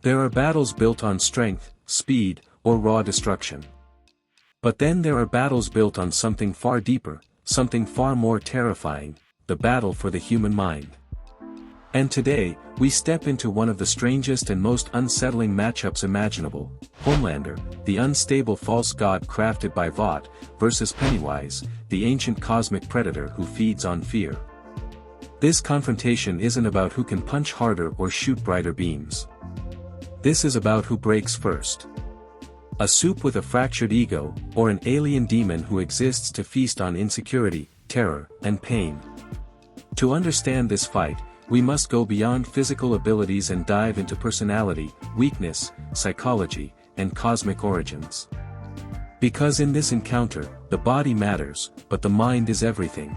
There are battles built on strength, speed, or raw destruction. But then there are battles built on something far deeper, something far more terrifying, the battle for the human mind. And today, we step into one of the strangest and most unsettling matchups imaginable, Homelander, the unstable false god crafted by Vought, versus Pennywise, the ancient cosmic predator who feeds on fear. This confrontation isn't about who can punch harder or shoot brighter beams. This is about who breaks first. A soup with a fractured ego, or an alien demon who exists to feast on insecurity, terror, and pain. To understand this fight, we must go beyond physical abilities and dive into personality, weakness, psychology, and cosmic origins. Because in this encounter, the body matters, but the mind is everything.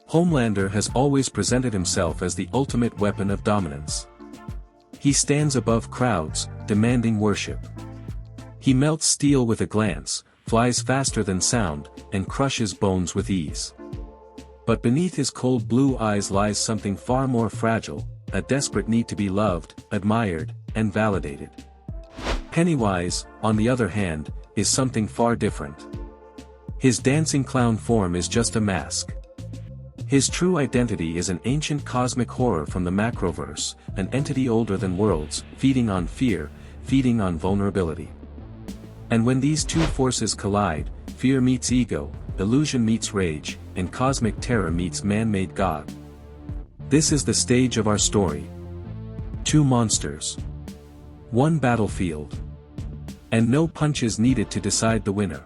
Homelander has always presented himself as the ultimate weapon of dominance. He stands above crowds, demanding worship. He melts steel with a glance, flies faster than sound, and crushes bones with ease. But beneath his cold blue eyes lies something far more fragile, a desperate need to be loved, admired, and validated. Pennywise, on the other hand, is something far different. His dancing clown form is just a mask. His true identity is an ancient cosmic horror from the Macroverse, an entity older than worlds, feeding on fear, feeding on vulnerability. And when these two forces collide, fear meets ego, illusion meets rage, and cosmic terror meets man-made God. This is the stage of our story. Two monsters. One battlefield. And no punches needed to decide the winner.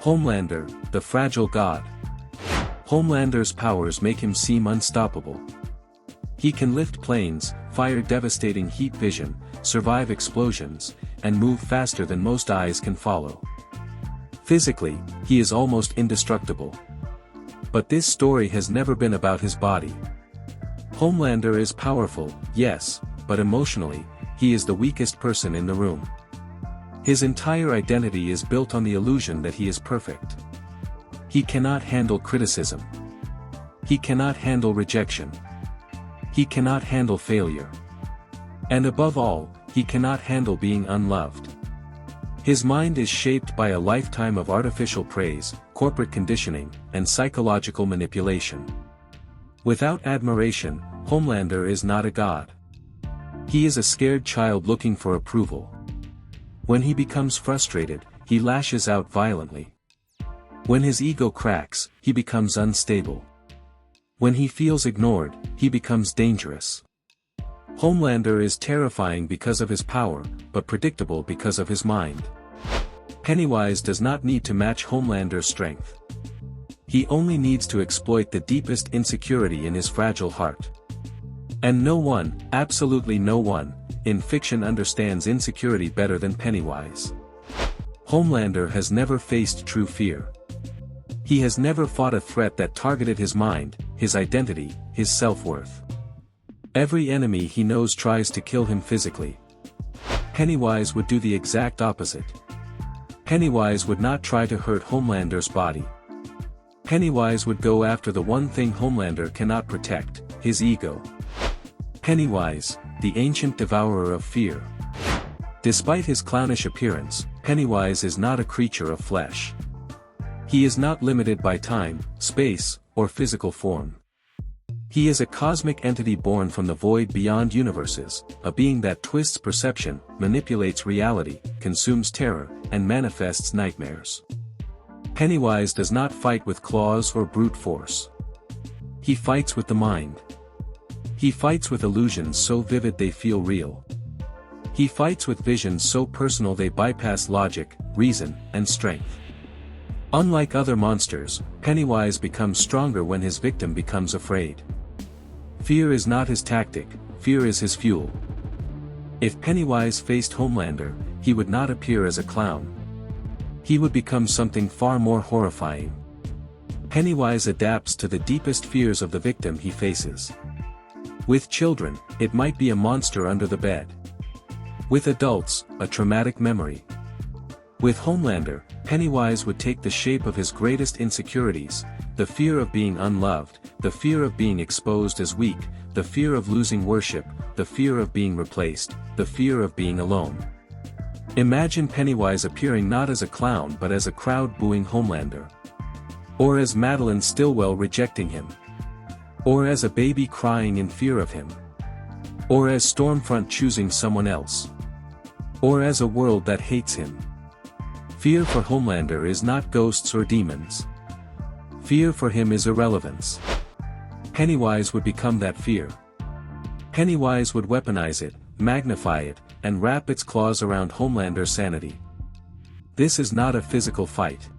Homelander, the fragile god. Homelander's powers make him seem unstoppable. He can lift planes, fire devastating heat vision, survive explosions, and move faster than most eyes can follow. Physically, he is almost indestructible. But this story has never been about his body. Homelander is powerful, yes, but emotionally, he is the weakest person in the room. His entire identity is built on the illusion that he is perfect. He cannot handle criticism. He cannot handle rejection. He cannot handle failure. And above all, he cannot handle being unloved. His mind is shaped by a lifetime of artificial praise, corporate conditioning, and psychological manipulation. Without admiration, Homelander is not a god. He is a scared child looking for approval. When he becomes frustrated, he lashes out violently. When his ego cracks, he becomes unstable. When he feels ignored, he becomes dangerous. Homelander is terrifying because of his power, but predictable because of his mind. Pennywise does not need to match Homelander's strength. He only needs to exploit the deepest insecurity in his fragile heart. And no one, absolutely no one, in fiction understands insecurity better than Pennywise. Homelander has never faced true fear. He has never fought a threat that targeted his mind, his identity, his self-worth. Every enemy he knows tries to kill him physically. Pennywise would do the exact opposite. Pennywise would not try to hurt Homelander's body. Pennywise would go after the one thing Homelander cannot protect, his ego. Pennywise, the ancient devourer of fear. Despite his clownish appearance, Pennywise is not a creature of flesh. He is not limited by time, space, or physical form. He is a cosmic entity born from the void beyond universes, a being that twists perception, manipulates reality, consumes terror, and manifests nightmares. Pennywise does not fight with claws or brute force. He fights with the mind. He fights with illusions so vivid they feel real. He fights with visions so personal they bypass logic, reason, and strength. Unlike other monsters, Pennywise becomes stronger when his victim becomes afraid. Fear is not his tactic, fear is his fuel. If Pennywise faced Homelander, he would not appear as a clown. He would become something far more horrifying. Pennywise adapts to the deepest fears of the victim he faces. With children, it might be a monster under the bed. With adults, a traumatic memory. With Homelander, Pennywise would take the shape of his greatest insecurities, the fear of being unloved, the fear of being exposed as weak, the fear of losing worship, the fear of being replaced, the fear of being alone. Imagine Pennywise appearing not as a clown but as a crowd booing Homelander. Or as Madeline Stillwell rejecting him. Or as a baby crying in fear of him. Or as Stormfront choosing someone else. Or as a world that hates him. Fear for Homelander is not ghosts or demons. Fear for him is irrelevance. Pennywise would become that fear. Pennywise would weaponize it, magnify it, and wrap its claws around Homelander's sanity. This is not a physical fight.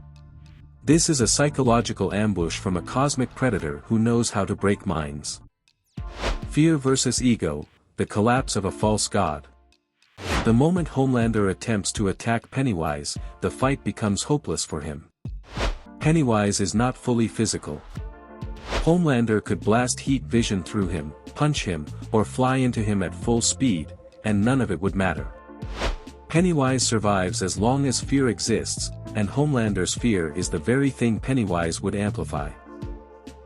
This is a psychological ambush from a cosmic predator who knows how to break minds. Fear versus ego, the collapse of a false god. The moment Homelander attempts to attack Pennywise, the fight becomes hopeless for him. Pennywise is not fully physical. Homelander could blast heat vision through him, punch him, or fly into him at full speed, and none of it would matter. Pennywise survives as long as fear exists, and Homelander's fear is the very thing Pennywise would amplify.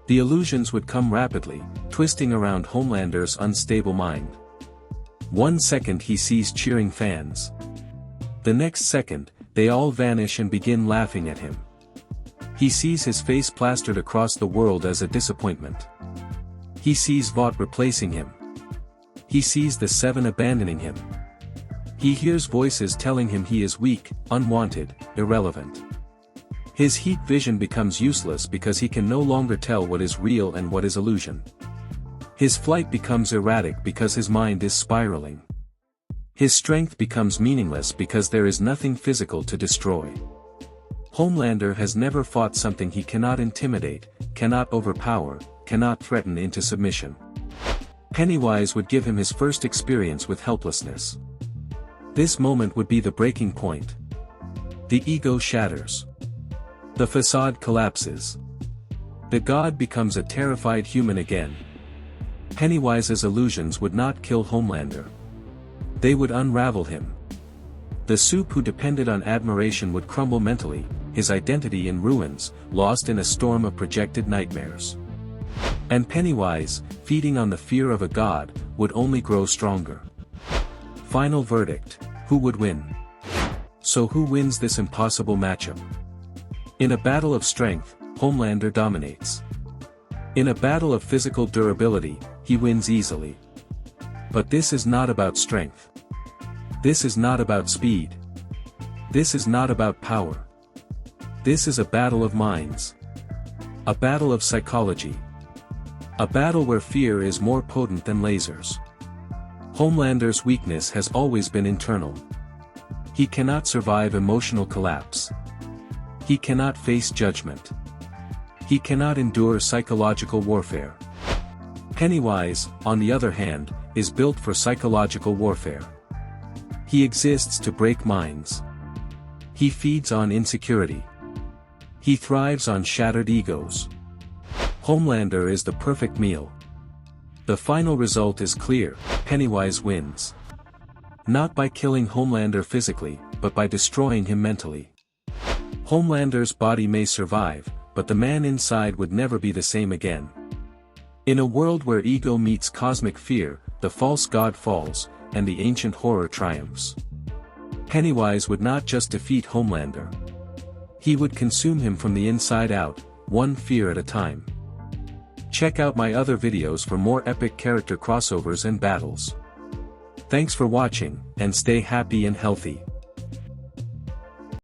The illusions would come rapidly, twisting around Homelander's unstable mind. 1 second he sees cheering fans. The next second, they all vanish and begin laughing at him. He sees his face plastered across the world as a disappointment. He sees Vought replacing him. He sees the Seven abandoning him. He hears voices telling him he is weak, unwanted, irrelevant. His heat vision becomes useless because he can no longer tell what is real and what is illusion. His flight becomes erratic because his mind is spiraling. His strength becomes meaningless because there is nothing physical to destroy. Homelander has never fought something he cannot intimidate, cannot overpower, cannot threaten into submission. Pennywise would give him his first experience with helplessness. This moment would be the breaking point. The ego shatters. The facade collapses. The god becomes a terrified human again. Pennywise's illusions would not kill Homelander. They would unravel him. The soup who depended on admiration would crumble mentally, his identity in ruins, lost in a storm of projected nightmares. And Pennywise, feeding on the fear of a god, would only grow stronger. Final verdict: who would win? So who wins this impossible matchup? In a battle of strength, Homelander dominates. In a battle of physical durability, he wins easily. But this is not about strength. This is not about speed. This is not about power. This is a battle of minds. A battle of psychology. A battle where fear is more potent than lasers. Homelander's weakness has always been internal. He cannot survive emotional collapse. He cannot face judgment. He cannot endure psychological warfare. Pennywise, on the other hand, is built for psychological warfare. He exists to break minds. He feeds on insecurity. He thrives on shattered egos. Homelander is the perfect meal. The final result is clear: Pennywise wins. Not by killing Homelander physically, but by destroying him mentally. Homelander's body may survive, but the man inside would never be the same again. In a world where ego meets cosmic fear, the false god falls, and the ancient horror triumphs. Pennywise would not just defeat Homelander. He would consume him from the inside out, one fear at a time. Check out my other videos for more epic character crossovers and battles. Thanks for watching, and stay happy and healthy.